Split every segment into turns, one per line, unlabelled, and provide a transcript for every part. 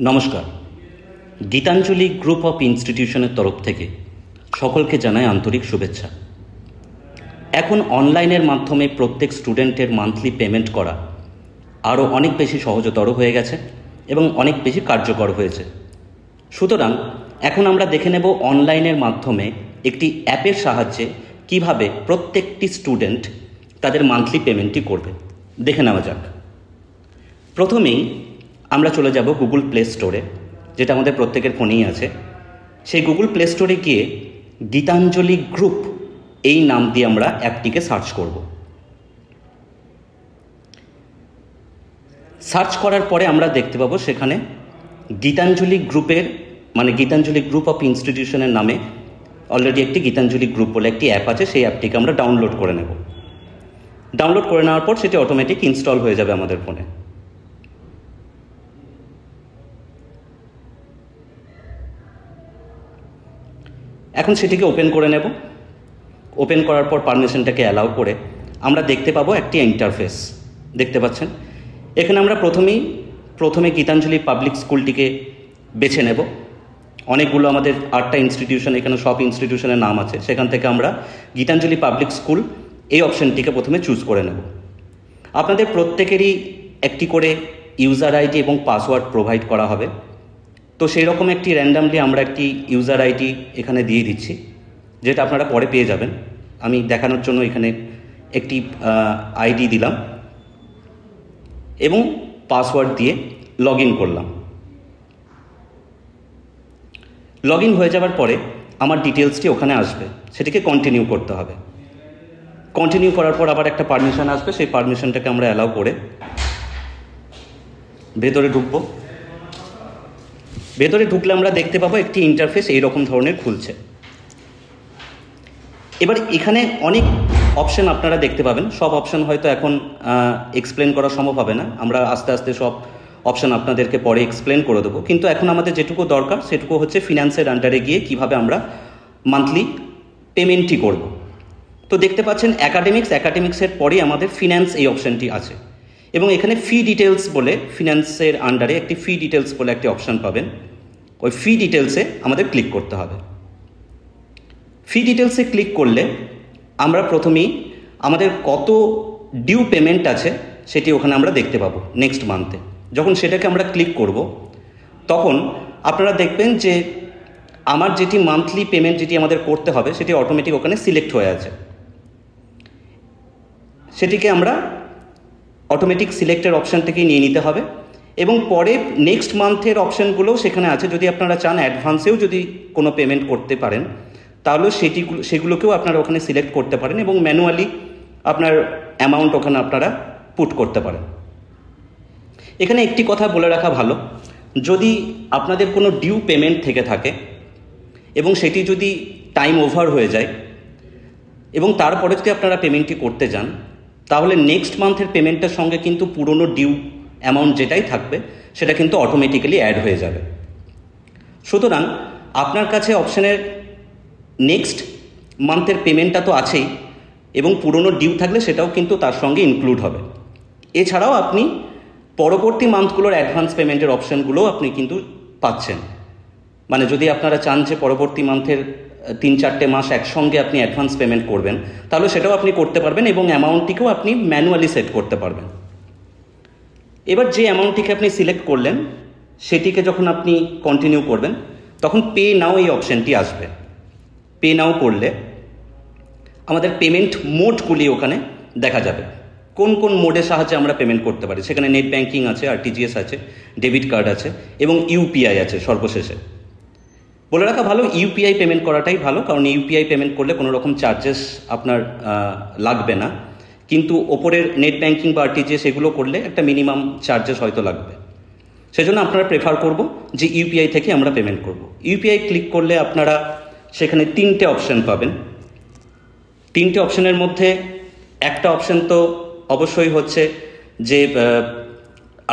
নমস্কার। Gitanjali group of ইনস্টিটিউশনের তরফ থেকে সকলকে জানাই আন্তরিক শুভেচ্ছা। এখন অনলাইনের মাধ্যমে প্রত্যেক স্টুডেন্টের মান্থলি পেমেন্ট করা আরও অনেক বেশি সহজতর হয়ে গেছে এবং অনেক বেশি কার্যকর হয়েছে। সুতরাং এখন আমরা দেখে নেব অনলাইনের মাধ্যমে একটি অ্যাপের সাহায্যে কিভাবে প্রত্যেকটি স্টুডেন্ট তাদের মান্থলি পেমেন্টটি করবে। দেখে নেওয়া যাক। প্রথমেই আমরা চলে যাব গুগল প্লে স্টোরে, যেটা আমাদের প্রত্যেকের ফোনেই আছে। সেই গুগল প্লে স্টোরে গিয়ে গীতাঞ্জলি গ্রুপ এই নাম দিয়ে আমরা অ্যাপটিকে সার্চ করব। সার্চ করার পরে আমরা দেখতে পাবো সেখানে গীতাঞ্জলি গ্রুপের গীতাঞ্জলি গ্রুপ অফ ইনস্টিটিউশনের নামে অলরেডি একটি গীতাঞ্জলি গ্রুপ বলে একটি অ্যাপ আছে। সেই অ্যাপটিকে আমরা ডাউনলোড করে নেব। ডাউনলোড করে নেওয়ার পর সেটি অটোমেটিক ইনস্টল হয়ে যাবে আমাদের ফোনে। এখন সেটিকে ওপেন করে নেব। ওপেন করার পর পারমিশনটাকে অ্যালাউ করে আমরা দেখতে পাবো একটি ইন্টারফেস। দেখতে পাচ্ছেন এখানে আমরা প্রথমে গীতাঞ্জলি পাবলিক স্কুলটিকে বেছে নেব। অনেকগুলো আমাদের 8টা ইনস্টিটিউশন, এখানে সব ইনস্টিটিউশনের নাম আছে। সেখান থেকে আমরা গীতাঞ্জলি পাবলিক স্কুল এই অপশানটিকে প্রথমে চুজ করে নেব। আপনাদের প্রত্যেকেরই একটি করে ইউজার আইডি এবং পাসওয়ার্ড প্রোভাইড করা হবে। তো সেই রকম একটি র্যান্ডামলি আমরা একটি ইউজার আইডি এখানে দিয়ে দিচ্ছি, যেটা আপনারা পরে পেয়ে যাবেন। আমি দেখানোর জন্য এখানে একটি আইডি দিলাম এবং পাসওয়ার্ড দিয়ে লগ ইন করলাম। লগ ইন হয়ে যাওয়ার পরে আমার ডিটেলসটি ওখানে আসবে, সেটিকে কন্টিনিউ করতে হবে। কন্টিনিউ করার পর আবার একটা পারমিশন আসবে, সেই পারমিশনটাকে আমরা অ্যালাউ করে ভেতরে ঢুকবো। ভেতরে ঢুকলে আমরা দেখতে পাবো একটি ইন্টারফেস এইরকম ধরনের খুলছে। এবার এখানে অনেক অপশান আপনারা দেখতে পাবেন। সব অপশান হয়তো এখন এক্সপ্লেন করা সম্ভব হবে না, আমরা আস্তে আস্তে সব অপশান আপনাদেরকে পরে এক্সপ্লেন করে দেবো। কিন্তু এখন আমাদের যেটুকু দরকার সেটুকু হচ্ছে ফিনান্সের আন্ডারে গিয়ে কিভাবে আমরা মান্থলি পেমেন্টটি করব। তো দেখতে পাচ্ছেন অ্যাকাডেমিক্সের পরেই আমাদের ফিনান্স এই অপশানটি আছে এবং এখানে ফি ডিটেলস বলে ফিনান্সের আন্ডারে একটি ফি ডিটেলস বলে একটি অপশান পাবেন। ওই ফি ডিটেলসে আমাদের ক্লিক করতে হবে। ফি ডিটেলসে ক্লিক করলে আমরা প্রথমেই আমাদের কত ডিউ পেমেন্ট আছে সেটি ওখানে আমরা দেখতে পাবো নেক্সট মান্থে। যখন সেটাকে আমরা ক্লিক করব তখন আপনারা দেখবেন যে আমার যেটি মান্থলি পেমেন্ট যেটি আমাদের করতে হবে সেটি অটোমেটিক ওখানে সিলেক্ট হয়ে আছে। সেটিকে আমরা অটোমেটিক সিলেক্টের অপশান থেকেই নিয়ে নিতে হবে এবং পরে নেক্সট মান্থের অপশানগুলোও সেখানে আছে। যদি আপনারা চান অ্যাডভান্সেও যদি কোনো পেমেন্ট করতে পারেন তাহলে সেগুলোকেও আপনারা ওখানে সিলেক্ট করতে পারেন এবং ম্যানুয়ালি আপনার অ্যামাউন্ট ওখানে আপনারা পুট করতে পারেন। এখানে একটি কথা বলে রাখা ভালো, যদি আপনাদের কোনো ডিউ পেমেন্ট থেকে থাকে এবং সেটি যদি টাইম ওভার হয়ে যায় এবং তারপরে যদি আপনারা পেমেন্টটি করতে যান তাহলে নেক্সট মান্থের পেমেন্টের সঙ্গে কিন্তু পুরনো ডিউ অ্যামাউন্ট যেটাই থাকবে সেটা কিন্তু অটোমেটিক্যালি অ্যাড হয়ে যাবে। সুতরাং আপনার কাছে অপশানের নেক্সট মান্থের পেমেন্টটা তো আছেই এবং পুরনো ডিউ থাকলে সেটাও কিন্তু তার সঙ্গে ইনক্লুড হবে। এছাড়াও আপনি পরবর্তী মান্থগুলোর অ্যাডভান্স পেমেন্টের অপশানগুলোও আপনি কিন্তু পাচ্ছেন। যদি আপনারা চান যে পরবর্তী মান্থের 3-4টে মাস একসঙ্গে আপনি অ্যাডভান্স পেমেন্ট করবেন তাহলে সেটাও আপনি করতে পারবেন এবং অ্যামাউন্টটিকেও আপনি ম্যানুয়ালি সেট করতে পারবেন। এবার যে অ্যামাউন্টটিকে আপনি সিলেক্ট করলেন সেটিকে যখন আপনি কন্টিনিউ করবেন তখন পে নাও এই অপশানটি আসবে। পে নাও করলে আমাদের পেমেন্ট মোডগুলি ওখানে দেখা যাবে, কোন কোন মোডের সাহায্যে আমরা পেমেন্ট করতে পারি। সেখানে নেট ব্যাঙ্কিং আছে, আরটিজিএস আছে, ডেবিট কার্ড আছে এবং ইউপিআই আছে সর্বশেষে। বলে রাখা ভালো, ইউপিআই পেমেন্ট করাটাই ভালো, কারণ ইউপিআই পেমেন্ট করলে কোনো রকম চার্জেস আপনার লাগবে না। কিন্তু ওপরের নেট ব্যাঙ্কিং বা আরটিজিএস এগুলো করলে একটা মিনিমাম চার্জেস হয়তো লাগবে। সেজন্য আপনারা প্রেফার করব যে ইউপিআই থেকে আমরা পেমেন্ট করব। ইউপিআই ক্লিক করলে আপনারা সেখানে 3টে অপশান পাবেন। 3টে অপশানের মধ্যে একটা অপশান তো অবশ্যই হচ্ছে যে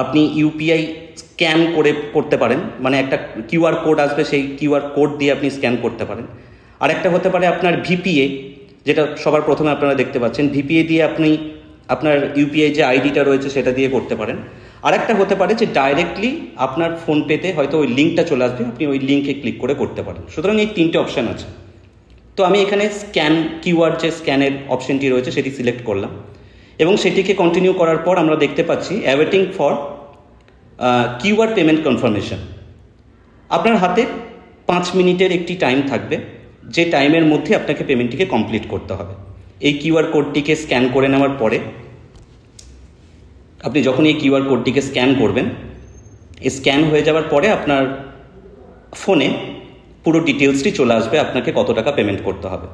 আপনি ইউপিআই স্ক্যান করতে পারেন, একটা কিউআর কোড আসবে, সেই কিউআর কোড দিয়ে আপনি স্ক্যান করতে পারেন। আর একটা হতে পারে আপনার ভিপিএ, যেটা সবার প্রথমে আপনারা দেখতে পাচ্ছেন। ভিপিএ দিয়ে আপনি আপনার ইউপিআই যে আইডিটা রয়েছে সেটা দিয়ে করতে পারেন। আরেকটা হতে পারে যে ডাইরেক্টলি আপনার ফোনপেতে হয়তো ওই লিঙ্কটা চলে আসবে, আপনি ওই লিঙ্কে ক্লিক করে করতে পারেন। সুতরাং এই 3টে অপশান আছে। তো আমি এখানে স্ক্যান কিউআর যে স্ক্যানের অপশানটি রয়েছে সেটি সিলেক্ট করলাম এবং সেটিকে কন্টিনিউ করার পর আমরা দেখতে পাচ্ছি awaiting for QR payment confirmation. আপনার হাতে 5 মিনিটের একটি টাইম থাকবে, যে টাইমের মধ্যে আপনাকে পেমেন্টটিকে কমপ্লিট করতে হবে। এই কিউআর কোডটিকে স্ক্যান করে নেওয়ার পরে আপনি যখন এই কিউআর কোডটিকে স্ক্যান করবেন, এই স্ক্যান হয়ে যাওয়ার পরে আপনার ফোনে পুরো ডিটেলসটি চলে আসবে, আপনাকে কত টাকা পেমেন্ট করতে হবে।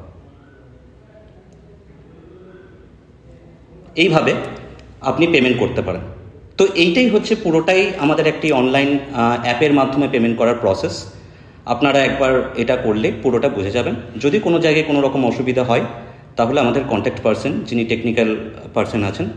এইভাবে আপনি পেমেন্ট করতে পারেন। তো এইটাই হচ্ছে পুরোটাই আমাদের একটি অনলাইন অ্যাপের মাধ্যমে পেমেন্ট করার প্রসেস। আপনারা একবার এটা করলে পুরোটা বুঝে যাবেন। যদি কোনো জায়গায় কোনো রকম অসুবিধা হয় তাহলে আমাদের কন্ট্যাক্ট পার্সন, যিনি টেকনিক্যাল পার্সন আছেন,